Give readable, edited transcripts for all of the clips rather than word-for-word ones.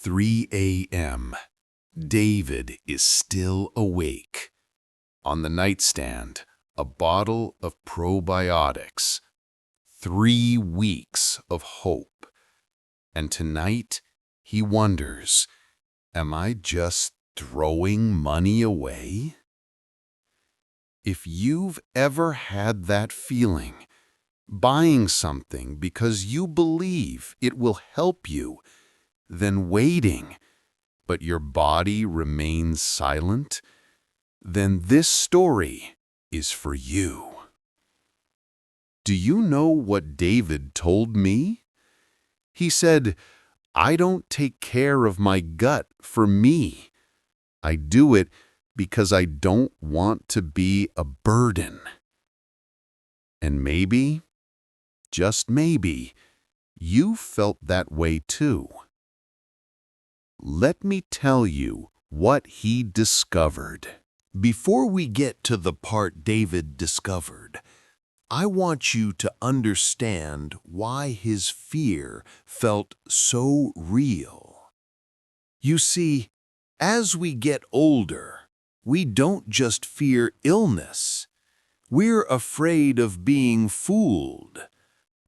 3 a.m. David is still awake. On the nightstand, a bottle of probiotics. 3 weeks of hope. And tonight, he wonders, am I just throwing money away? If you've ever had that feeling, buying something because you believe it will help you, then waiting, but your body remains silent, then this story is for you. Do you know what David told me? He said, I don't take care of my gut for me. I do it because I don't want to be a burden. And maybe, just maybe, you felt that way too. Let me tell you what he discovered. Before we get to the part David discovered, I want you to understand why his fear felt so real. You see, as we get older, we don't just fear illness. We're afraid of being fooled,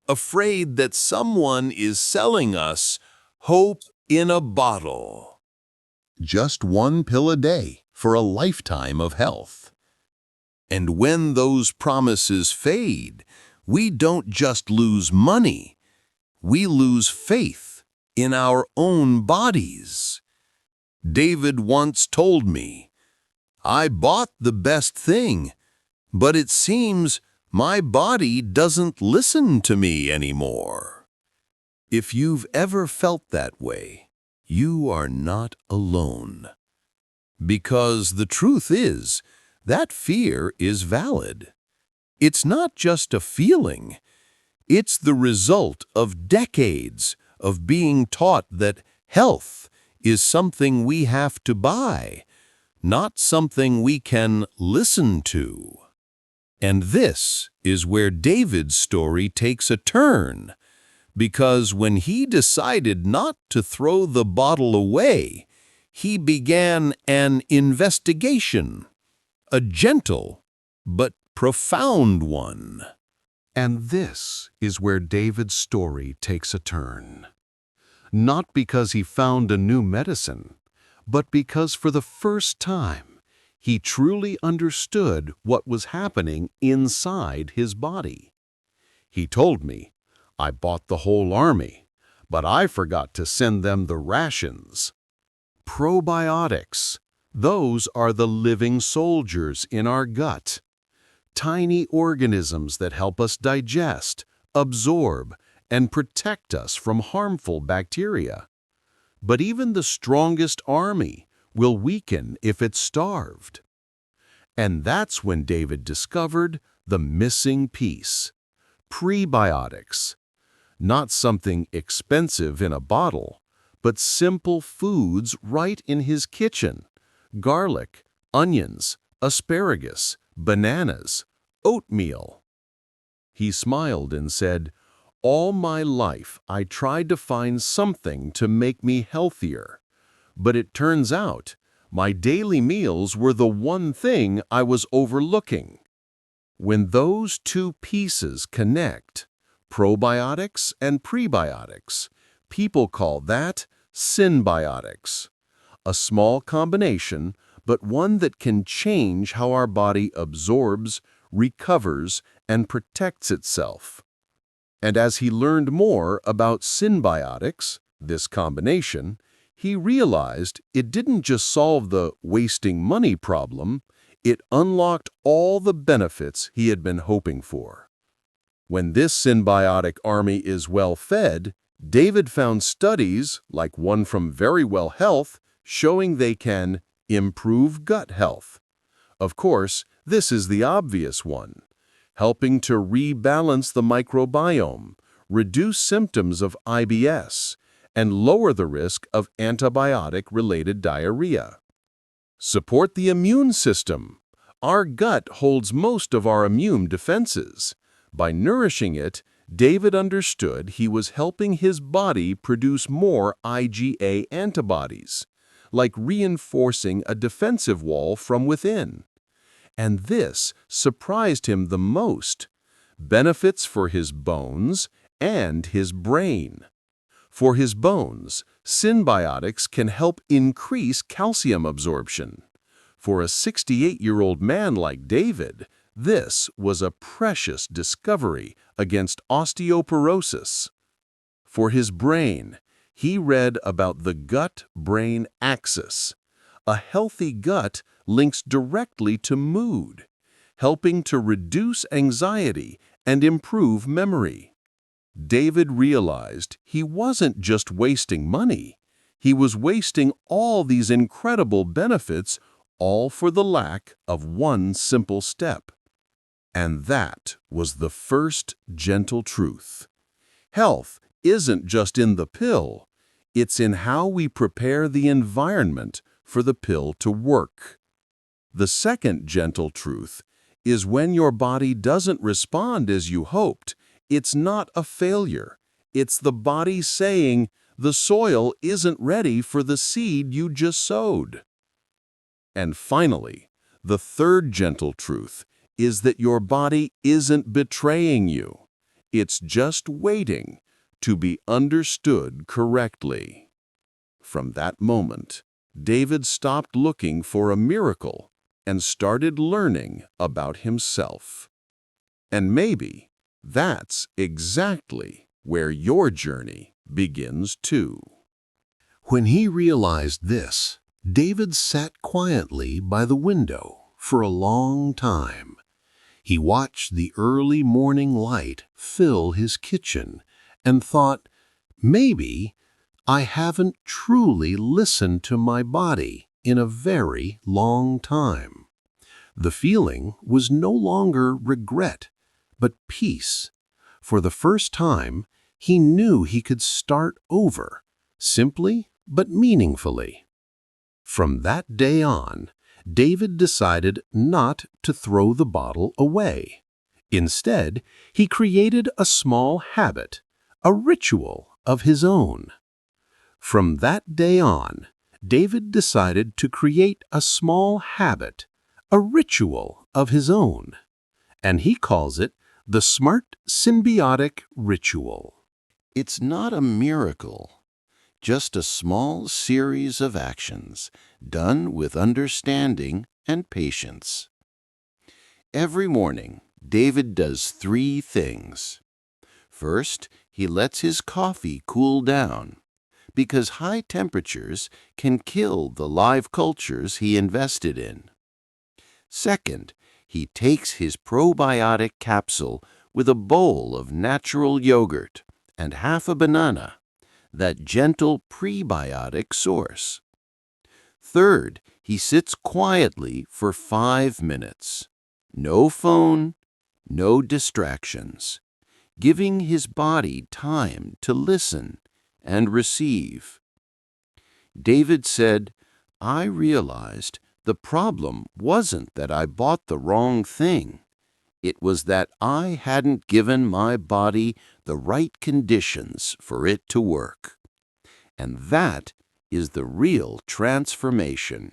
afraid that someone is selling us hope in a bottle. Just 1 pill a day for a lifetime of health. And when those promises fade, we don't just lose money, we lose faith in our own bodies. David once told me, I bought the best thing, but it seems my body doesn't listen to me anymore. If you've ever felt that way, you are not alone. Because the truth is, that fear is valid. It's not just a feeling. It's the result of decades of being taught that health is something we have to buy, not something we can listen to. And this is where David's story takes a turn, because when he decided not to throw the bottle away, he began an investigation, a gentle but profound one. And this is where David's story takes a turn. Not because he found a new medicine, but because for the first time, he truly understood what was happening inside his body. He told me, I bought the whole army, but I forgot to send them the rations. Probiotics, those are the living soldiers in our gut. Tiny organisms that help us digest, absorb, and protect us from harmful bacteria. But even the strongest army will weaken if it's starved. And that's when David discovered the missing piece. Prebiotics. Not something expensive in a bottle, but simple foods right in his kitchen. Garlic, onions, asparagus, bananas, oatmeal. He smiled and said, all my life I tried to find something to make me healthier, but it turns out my daily meals were the one thing I was overlooking. When those two pieces connect, probiotics and prebiotics, people call that synbiotics. A small combination, but one that can change how our body absorbs, recovers, and protects itself. And as he learned more about synbiotics, this combination, he realized it didn't just solve the wasting money problem, it unlocked all the benefits he had been hoping for. When this symbiotic army is well fed, David found studies, like one from Very Well Health, showing they can improve gut health. Of course, this is the obvious one, helping to rebalance the microbiome, reduce symptoms of IBS, and lower the risk of antibiotic-related diarrhea. Support the immune system. Our gut holds most of our immune defenses. By nourishing it, David understood he was helping his body produce more IgA antibodies, like reinforcing a defensive wall from within. And this surprised him the most: benefits for his bones and his brain. For his bones, Synbiotics can help increase calcium absorption. For a 68-year-old man like David, this was a precious discovery against osteoporosis. For his brain, he read about the gut-brain axis. A healthy gut links directly to mood, helping to reduce anxiety and improve memory. David realized he wasn't just wasting money. He was wasting all these incredible benefits, all for the lack of one simple step. And that was the first gentle truth. Health isn't just in the pill. It's in how we prepare the environment for the pill to work. The second gentle truth is when your body doesn't respond as you hoped, it's not a failure. It's the body saying the soil isn't ready for the seed you just sowed. And finally, the third gentle truth is that your body isn't betraying you. It's just waiting to be understood correctly. From that moment, David stopped looking for a miracle and started learning about himself. And maybe that's exactly where your journey begins too. When he realized this, David sat quietly by the window for a long time. He watched the early morning light fill his kitchen and thought, maybe I haven't truly listened to my body in a very long time. The feeling was no longer regret, but peace. For the first time, he knew he could start over, simply but meaningfully. From that day on, David decided not to throw the bottle away. Instead, he created a small habit, a ritual of his own. From that day on, David decided to create a small habit, a ritual of his own, and he calls it the Smart Synbiotic Ritual. It's not a miracle, just a small series of actions done with understanding and patience. Every morning, David does 3 things. First, he lets his coffee cool down, because high temperatures can kill the live cultures he invested in. Second, he takes his probiotic capsule with a bowl of natural yogurt and half a banana, that gentle prebiotic source. Third, he sits quietly for 5 minutes. No phone, no distractions, giving his body time to listen and receive. David said, I realized the problem wasn't that I bought the wrong thing. It was that I hadn't given my body the right conditions for it to work. And that is the real transformation.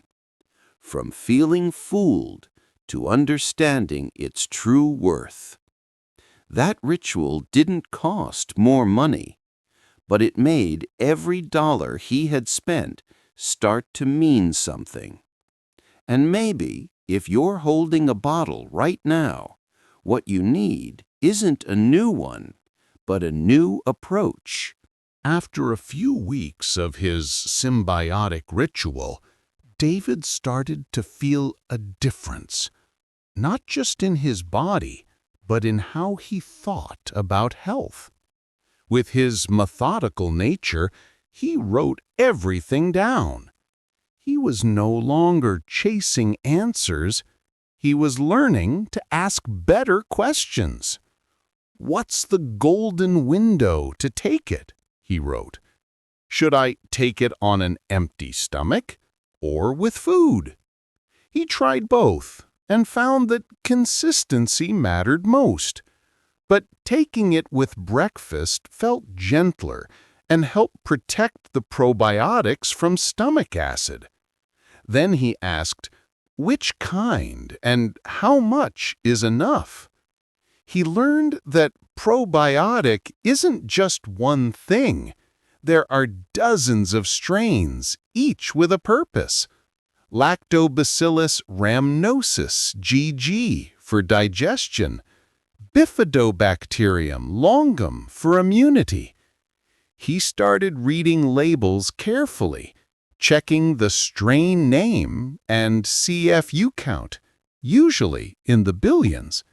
From feeling fooled to understanding its true worth. That ritual didn't cost more money, but it made every dollar he had spent start to mean something. And maybe, if you're holding a bottle right now, what you need isn't a new one, but a new approach. After a few weeks of his symbiotic ritual, David started to feel a difference, not just in his body, but in how he thought about health. With his methodical nature, he wrote everything down. He was no longer chasing answers. He was learning to ask better questions. What's the golden window to take it? He wrote. Should I take it on an empty stomach or with food? He tried both and found that consistency mattered most. but taking it with breakfast felt gentler and helped protect the probiotics from stomach acid. Then he asked, which kind and how much is enough? He learned that probiotic isn't just one thing. There are dozens of strains, each with a purpose. Lactobacillus rhamnosus, GG, for digestion. Bifidobacterium longum for immunity. He started reading labels carefully, checking the strain name and CFU count, usually in the billions.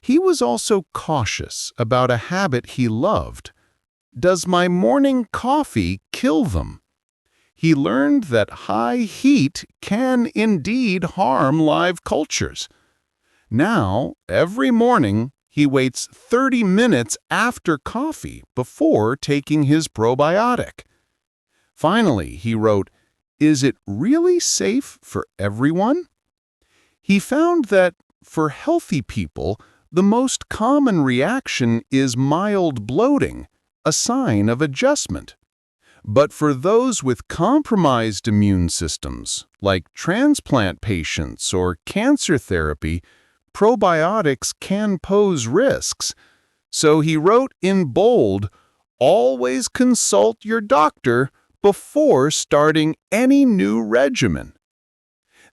He was also cautious about a habit he loved. Does my morning coffee kill them? He learned that high heat can indeed harm live cultures. Now, every morning, he waits 30 minutes after coffee before taking his probiotic. Finally, he wrote, is it really safe for everyone? He found that, for healthy people, the most common reaction is mild bloating, a sign of adjustment. But for those with compromised immune systems, like transplant patients or cancer therapy, probiotics can pose risks. So he wrote in bold, always consult your doctor before starting any new regimen.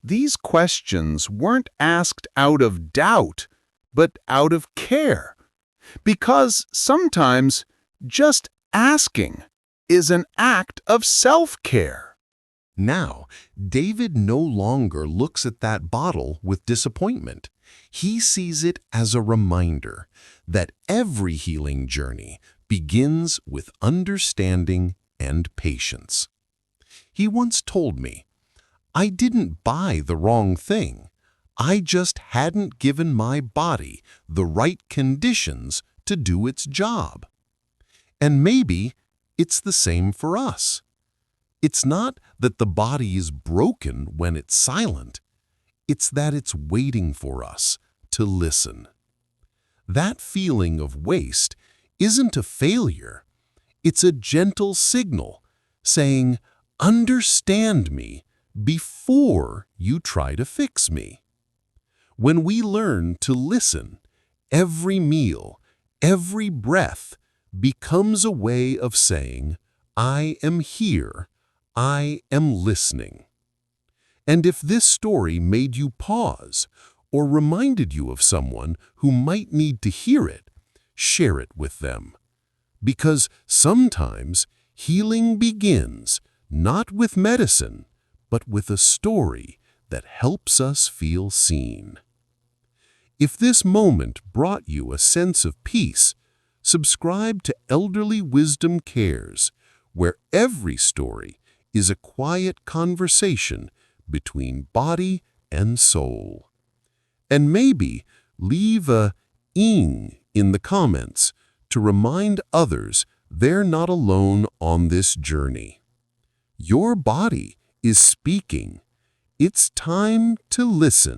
These questions weren't asked out of doubt, but out of care. Because sometimes just asking is an act of self-care. Now, David no longer looks at that bottle with disappointment. He sees it as a reminder that every healing journey begins with understanding and patience. He once told me, I didn't buy the wrong thing. I just hadn't given my body the right conditions to do its job. And maybe it's the same for us. It's not that the body is broken when it's silent. It's that it's waiting for us to listen. That feeling of waste isn't a failure. It's a gentle signal saying, understand me before you try to fix me. When we learn to listen, every meal, every breath becomes a way of saying, I am here, I am listening. And if this story made you pause or reminded you of someone who might need to hear it, share it with them. Because sometimes healing begins not with medicine, but with a story that helps us feel seen. If this moment brought you a sense of peace, subscribe to Elderly Wisdom Cares, where every story is a quiet conversation between body and soul. And maybe leave a "ing" in the comments to remind others they're not alone on this journey. Your body is speaking. It's time to listen.